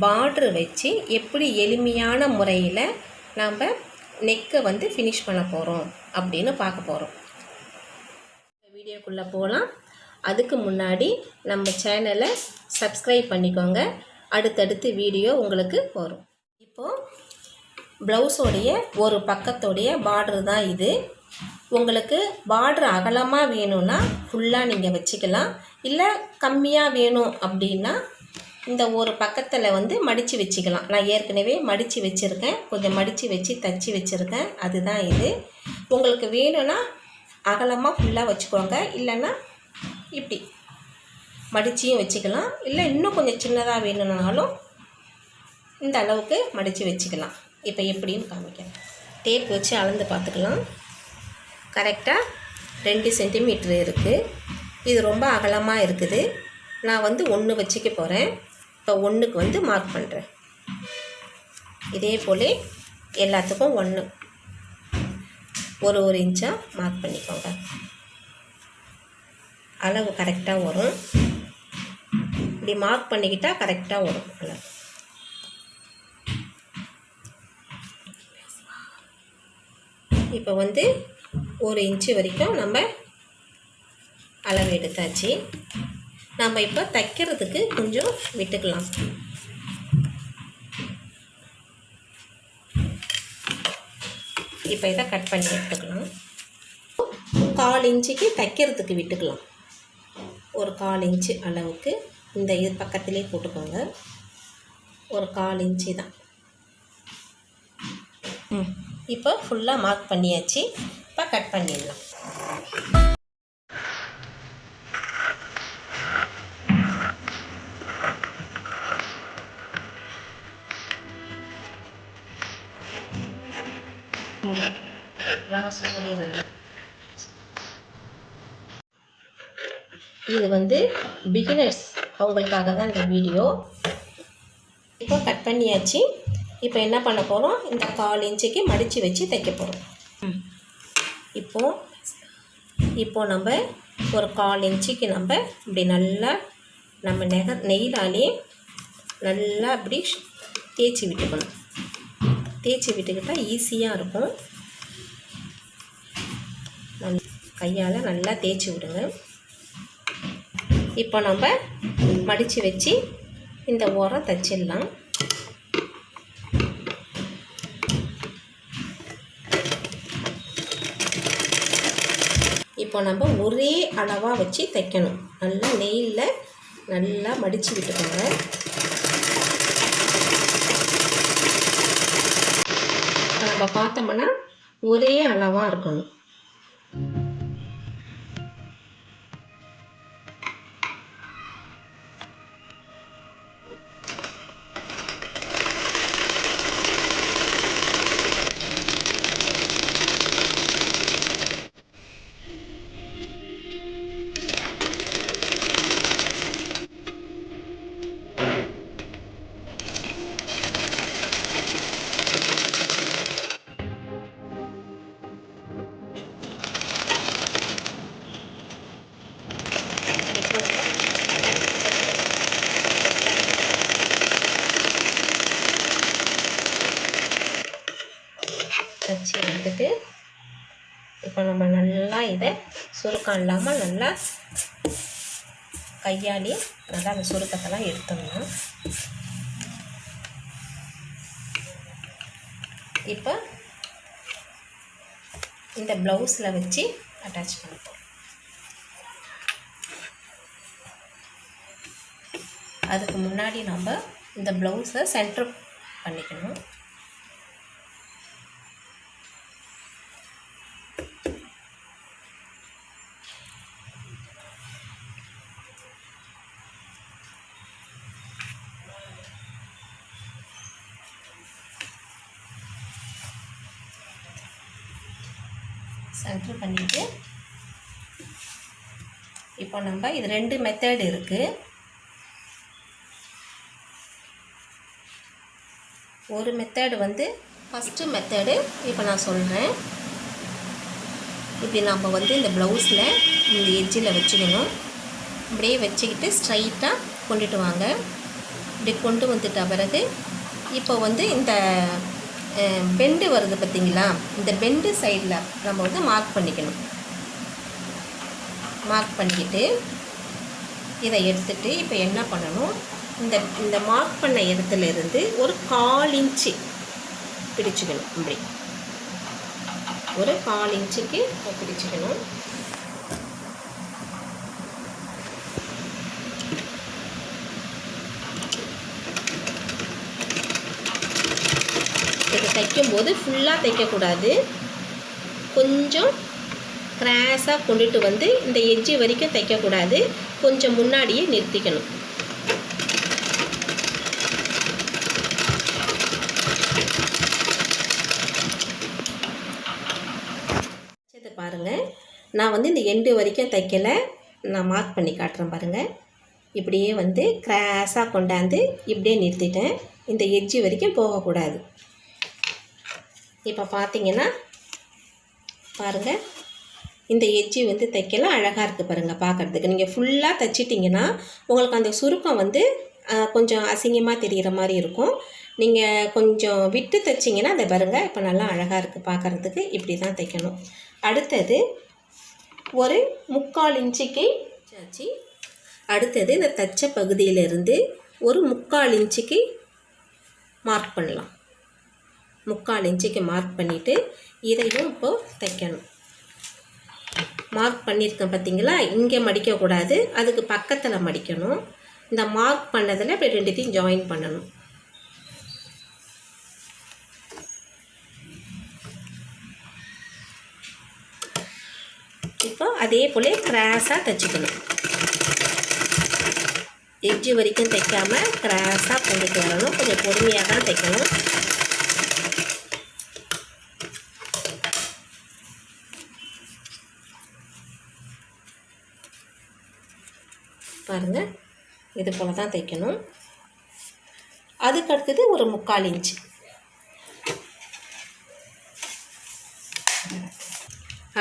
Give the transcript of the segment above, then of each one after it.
பார்ட்ரு வச்சு எப்படி எளிமையான முறையில் நாம் நெக்கை வந்து ஃபினிஷ் பண்ண போகிறோம் அப்படின்னு பார்க்க போகிறோம். வீடியோக்குள்ளே போகலாம். அதுக்கு முன்னாடி நம்ம சேனலை சப்ஸ்கிரைப் பண்ணிக்கோங்க. அடுத்தடுத்து வீடியோ உங்களுக்கு வரும். இப்போது ப்ளவுஸோடைய ஒரு பக்கத்தோடைய பார்ட்ரு தான் இது. உங்களுக்கு பார்ட்ரு அகலமாக வேணும்னா ஃபுல்லாக நீங்கள் வச்சுக்கலாம். இல்லை கம்மியாக வேணும் அப்படின்னா இந்த ஒரு பக்கத்தில் வந்து மடித்து வச்சுக்கலாம். நான் ஏற்கனவே மடித்து வச்சுருக்கேன், கொஞ்சம் மடித்து வச்சு தச்சு வச்சுருக்கேன். அதுதான் இது. உங்களுக்கு வேணும்னா அகலமாக ஃபுல்லாக வச்சுக்கோங்க, இல்லைன்னா இப்படி மடிச்சியும் வச்சுக்கலாம். இல்லை இன்னும் கொஞ்சம் சின்னதாக வேணும்னாலும் இந்த அளவுக்கு மடித்து வச்சுக்கலாம். இப்போ எப்படின்னு காமிக்கிறேன். டேப் வச்சு அளந்து பார்த்துக்கலாம். கரெக்டாக 2 சென்டிமீட்ரு இருக்குது. இது ரொம்ப அகலமாக இருக்குது. நான் வந்து 1 வச்சுக்க போகிறேன். இப்போ 1க்கு வந்து மார்க் பண்ணுறேன். இதே போல் எல்லாத்துக்கும் 1 ஒரு இன்ச்சாக மார்க் பண்ணிக்கோங்க. அளவு கரெக்டாக வரும். இப்படி மார்க் பண்ணிக்கிட்டால் கரெக்டாக வரும் அளவு. இப்போ வந்து 1 இன்ச்சு வரைக்கும் நம்ம அளவு எடுத்தாச்சு. நம்ம இப்போ தைக்கிறதுக்கு கொஞ்சம் விட்டுக்கலாம். இப்போ இதை கட் பண்ணி எடுத்துக்கலாம். 1/4 இன்ச்சுக்கு தைக்கிறதுக்கு விட்டுக்கலாம். ஒரு 1/4 இன்ச்சு அளவுக்கு இந்த இது பக்கத்திலே போட்டுக்கோங்க. ஒரு 1/4 இன்ச்சு தான். இப்போ ஃபுல்லாக மார்க் பண்ணியாச்சு. இப்போ கட் பண்ணிடலாம். இது வந்து பிகினர்ஸ் அவங்களுக்காக தான் இந்த வீடியோ. இப்போ கட் பண்ணியாச்சு. இப்போ என்ன பண்ண போகிறோம், இந்த 1/4 இன்ச்சுக்கு மடித்து வச்சு தைக்க போகிறோம். இப்போது நம்ம ஒரு 1/4 இன்ச்சுக்கு நம்ம இப்படி நல்லா நம்ம நெயிலாலே நல்லா அப்படி தேய்ச்சி விட்டுக்கணும். தேய்ச்சி விட்டுக்கிட்டால் ஈஸியாக இருக்கும். கையால் நல்லா தேய்ச்சி விடுங்க. இப்போ நம்ம மடித்து வச்சு இந்த ஓரம் தைச்சிடலாம். இப்போ நம்ம ஒரே அளவாக வச்சு தைக்கணும். நல்லா நெயிலில் நல்லா மடித்து விட்டுக்கோங்க. நம்ம பார்த்தோம்னா ஒரே அளவாக இருக்கணும். தச்சு எடுத்துட்டு இப்போ நம்ம நல்லா இதை சுருக்கம் இல்லாமல் நல்லா கையாலே நல்லா அந்த சுருக்கத்தெல்லாம் எடுத்துடணும். இப்போ இந்த ப்ளவுஸில் வச்சு அட்டாச் பண்ணிப்போம். அதுக்கு முன்னாடி நம்ம இந்த ப்ளவுஸை சென்டர் பண்ணிக்கணும். சென்டர் பண்ணிவிட்டு இப்போ நம்ம இது 2 மெத்தட் இருக்குது. ஒரு மெத்தட் வந்து ஃபஸ்ட்டு மெத்தடு இப்போ நான் சொல்கிறேன். இப்படி நம்ம வந்து இந்த ப்ளவுஸில் இந்த எட்ஜில் வச்சுக்கணும். இப்படியே வச்சுக்கிட்டு ஸ்ட்ரைட்டாக கொண்டுட்டு வாங்க. இப்படி கொண்டு வந்துட்ட பிறகு இப்போ வந்து இந்த பெண்டு வருது பார்த்திங்களா, இந்த பெண்டு சைடில் நம்ம வந்து மார்க் பண்ணிக்கணும். மார்க் பண்ணிக்கிட்டு இதை எடுத்துகிட்டு இப்போ என்ன பண்ணணும், இந்த மார்க் பண்ண இடத்துலேருந்து ஒரு 1/4 இன்ச்சு பிடிச்சிக்கணும். இப்படி ஒரு 1/4 இன்ச்சுக்கு பிடிச்சிக்கணும். இதை தைக்கும்போது ஃபுல்லாக தைக்கக்கூடாது, கொஞ்சம் கிராஸாக கொண்டுட்டு வந்து இந்த எட்ஜு வரைக்கும் தைக்கக்கூடாது, கொஞ்சம் முன்னாடியே நிறுத்திக்கணும். இது பாருங்கள், நான் வந்து இந்த எண்டு வரைக்கும் தைக்கலை, நான் மார்க் பண்ணி காட்டுறேன் பாருங்கள். இப்படியே வந்து கிராஸாக கொண்டாந்து இப்படியே நிறுத்திட்டேன், இந்த எட்ஜு வரைக்கும் போகக்கூடாது. இப்போ பார்த்தீங்கன்னா பாருங்கள், இந்த எட்ஜி வந்து தைக்கலாம் அழகாக இருக்குது பாருங்கள் பார்க்குறதுக்கு. நீங்கள் ஃபுல்லாக தைச்சிட்டிங்கன்னா உங்களுக்கு அந்த சுருக்கம் வந்து கொஞ்சம் அசிங்கமாக தெரிகிற மாதிரி இருக்கும். நீங்கள் கொஞ்சம் விட்டு தைச்சிங்கன்னா அதை பாருங்கள், இப்போ நல்லா அழகாக இருக்குது பார்க்குறதுக்கு. இப்படி தான் தைக்கணும். அடுத்தது ஒரு 3/4 இன்ச்சுக்கு ஆச்சு. அடுத்தது இந்த தைச்ச பகுதியிலிருந்து ஒரு 3/4 இன்ச்சுக்கு மார்க் பண்ணலாம். 3/4 இன்ச்சுக்கு மார்க் பண்ணிவிட்டு இதையும் இப்போது தைக்கணும். மார்க் பண்ணியிருக்கேன் பார்த்தீங்களா, இங்கே மடிக்கக்கூடாது, அதுக்கு பக்கத்தில் மடிக்கணும். இந்த மார்க் பண்ணதில் இப்போ ரெண்டுத்தையும் ஜாயின் பண்ணணும். இப்போ அதே போல் கிராஸாக தைச்சிக்கணும். எட்ஜு வரைக்கும் தைக்காமல் கிராஸாக கொண்டுட்டு வரணும். கொஞ்சம் பொறுமையாக தான் தைக்கணும். பாருங்கள், இது போல் தான் தைக்கணும். அதுக்கடுத்தது ஒரு 3/4 இன்ச்சு.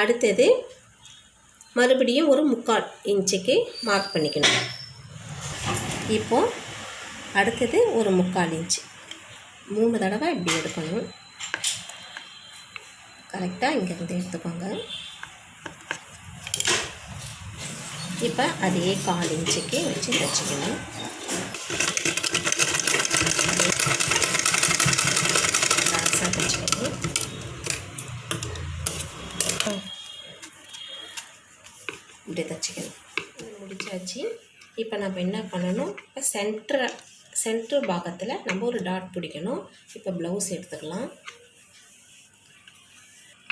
அடுத்தது மறுபடியும் ஒரு 3/4 இன்ச்சுக்கு மார்க் பண்ணிக்கணும். இப்போது அடுத்தது ஒரு 3/4 இன்ச்சு. 3 தடவை இப்படி எடுக்கணும். கரெக்டாக இங்கேருந்து எடுத்துக்கோங்க. இப்போ அதே 1/4 இன்ச்சுக்கு வச்சு தைச்சிக்கணும். கிராஸாக தைச்சிக்கணும். இப்படி தைச்சிக்கணும். முடிச்சாச்சு. இப்போ நம்ம என்ன பண்ணணும், இப்போ சென்ட்ரு பாகத்தில் நம்ம ஒரு டாட் பிடிக்கணும். இப்போ ப்ளவுஸ் எடுத்துக்கலாம்.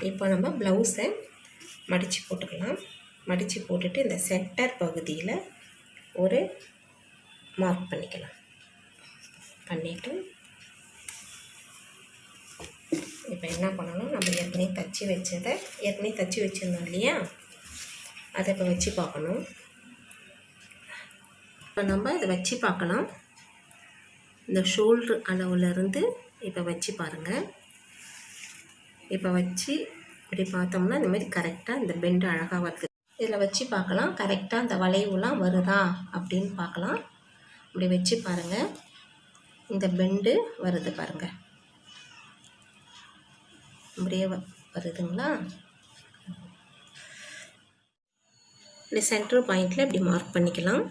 இப்போ நம்ம ப்ளவுஸை மடித்து போட்டுக்கலாம். மடித்து போட்டுட்டு இந்த சென்டர் பகுதியில் ஒரு மார்க் பண்ணிக்கலாம். பண்ணிவிட்டு இப்போ என்ன பண்ணணும், நம்ம ஏற்கனவே தச்சு வச்சுருந்தோம் இல்லையா, அதை இப்போ வச்சு பார்க்கணும். இப்போ நம்ம இதை வச்சு பார்க்கலாம். இந்த ஷோல்ட்ரு அளவுலேருந்து இப்போ வச்சு பாருங்கள். இப்போ வச்சு இப்படி பார்த்தோம்னா இந்த மாதிரி கரெக்டாக இந்த பெண்டு அழகாக வருது. இதில் வச்சு பார்க்கலாம், கரெக்டாக இந்த வளைவுலாம் வருதா அப்படின்னு பார்க்கலாம். இப்படி வச்சு பாருங்கள், இந்த பெண்டு வருது பாருங்கள். இப்படியே வருதுங்களா. இந்த சென்டர் பாயிண்டில் இப்படி மார்க் பண்ணிக்கலாம்.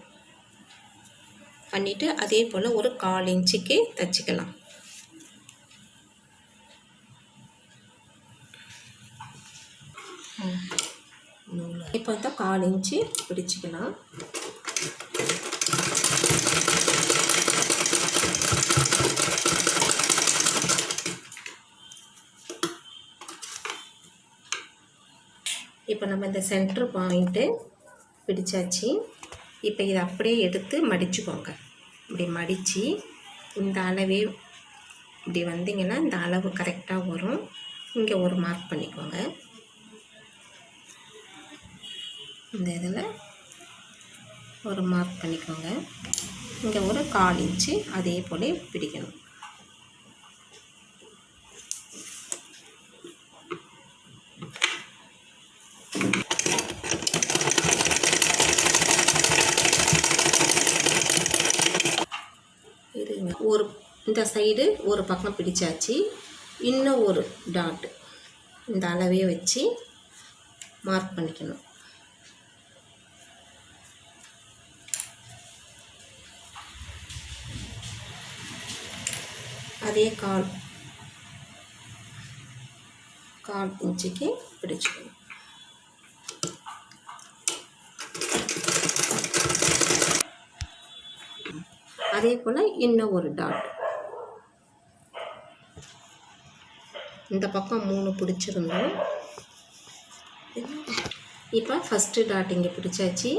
பண்ணிவிட்டு அதே போல் ஒரு 1/4 இன்ச்சுக்கு தைச்சிக்கலாம். இப்போ வந்து 1/4 இன்ச்சு பிடிச்சிக்கலாம். இப்போ நம்ம இந்த சென்டர் பாயிண்ட்டு பிடிச்சாச்சு. இப்போ இதை அப்படியே எடுத்து மடிச்சுக்கோங்க. இப்படி மடித்து இந்த அளவே இப்படி வந்தீங்கன்னா இந்த அளவு கரெக்டாக வரும். இங்கே ஒரு மார்க் பண்ணிக்கோங்க. இந்த இதில் ஒரு மார்க் பண்ணிக்கோங்க. இங்கே ஒரு 1/4 இன்ச்சு அதே போல் பிடிக்கணும். இது இந்த சைடு ஒரு பக்கம் பிடிச்சாச்சு. இன்னும் ஒரு டாட் இந்த அளவே வச்சு மார்க் பண்ணிக்கணும். அதே கால் இன்ச்சுக்கு பிடிச்சிக்கணும். அதே போல் இன்னும் ஒரு டாட் இந்த பக்கம் 3 பிடிச்சிருந்தோம். இப்போ ஃபஸ்ட்டு டாட் இங்கே பிடிச்சாச்சு,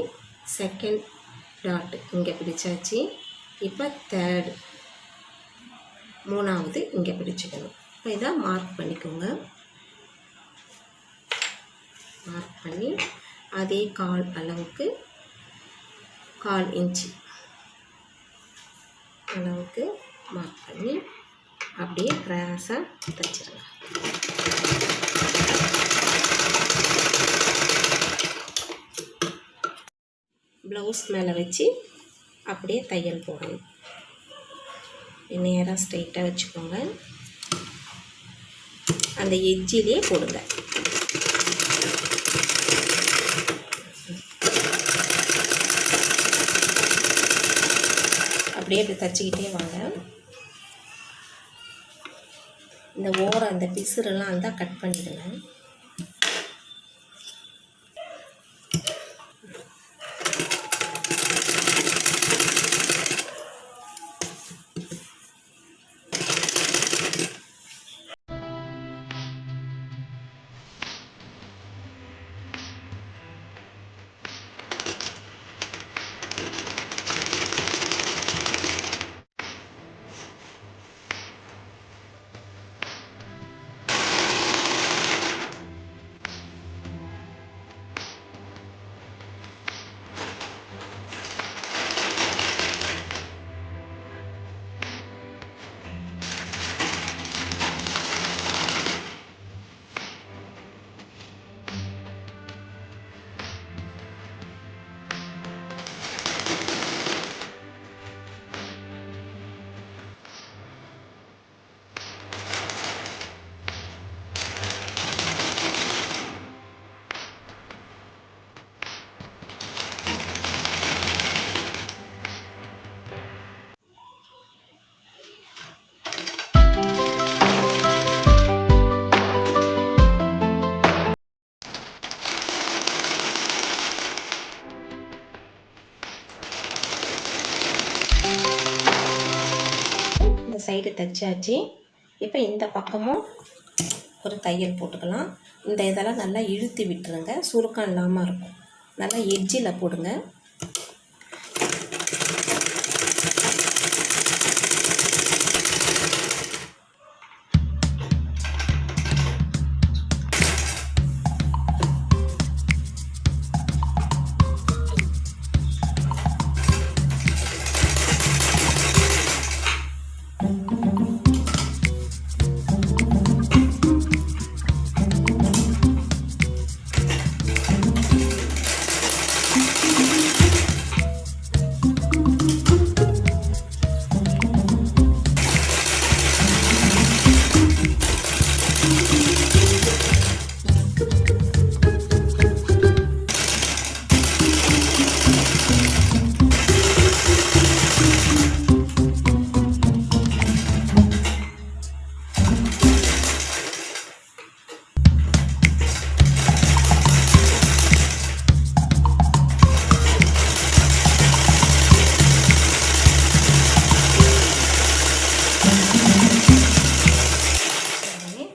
செகண்ட் டாட் இங்கே பிடிச்சாச்சு. இப்போ தேர்டு 3வது இங்கே பிடிச்சிக்கணும். இப்போ இதை மார்க் பண்ணிக்கோங்க. மார்க் பண்ணி அதே கால் அளவுக்கு 1/4 இன்ச்சு அளவுக்கு மார்க் பண்ணி அப்படியே கிராஸாக தைச்சிருங்க. ப்ளவுஸ் மேலே வச்சு அப்படியே தையல் போடணும். நேராக ஸ்ட்ரைட்டாக வச்சுக்கோங்க. அந்த எட்ஜிலே போடுங்க. அப்படியே இப்படி தைச்சிக்கிட்டே வாங்க. இந்த ஓரம் அந்த பிசுரெல்லாம் இருந்தால் கட் பண்ணிடுங்க. சைடு தைச்சாச்சு. இப்போ இந்த பக்கமும் ஒரு தையல் போட்டுக்கலாம். இந்த இதெல்லாம் நல்லா இழுத்து விட்டுருங்க, சுருக்கம் இல்லாமல் இருக்கும். நல்லா எட்ஜில் போடுங்க.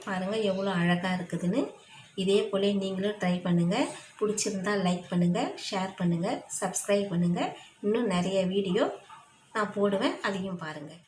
பாருங்கள் எவ்வளோ அழகாக இருக்குதுன்னு. இதே போல் நீங்களும் ட்ரை பண்ணுங்கள். பிடிச்சிருந்தால் லைக் பண்ணுங்கள், ஷேர் பண்ணுங்கள், சப்ஸ்கிரைப் பண்ணுங்கள். இன்னும் நிறைய வீடியோ நான் போடுவேன், அதையும் பாருங்கள்.